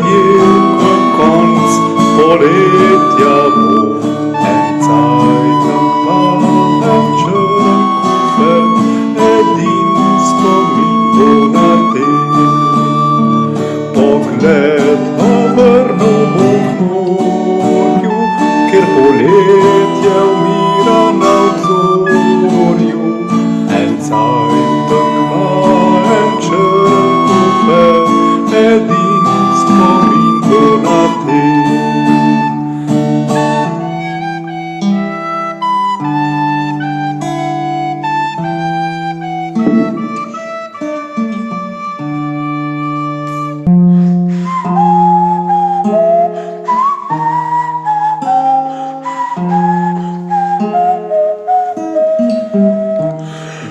je konc poletja mu, en cajtnik pa en črn kufer, edin spomin bo na te. Pogled obrnu bo k morju, kjer poletje umira na obzorju, en cajtnik pa en črn kufer, edin spomin bo na te.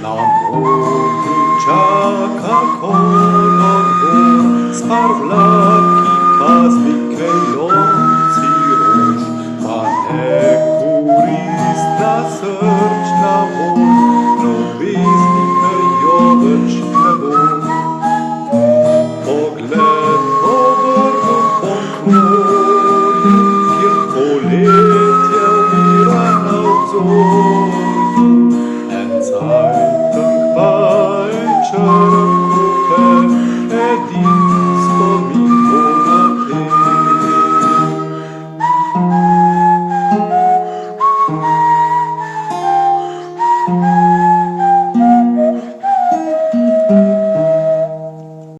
Na morju čaka kolodvor, star vlak, ki pa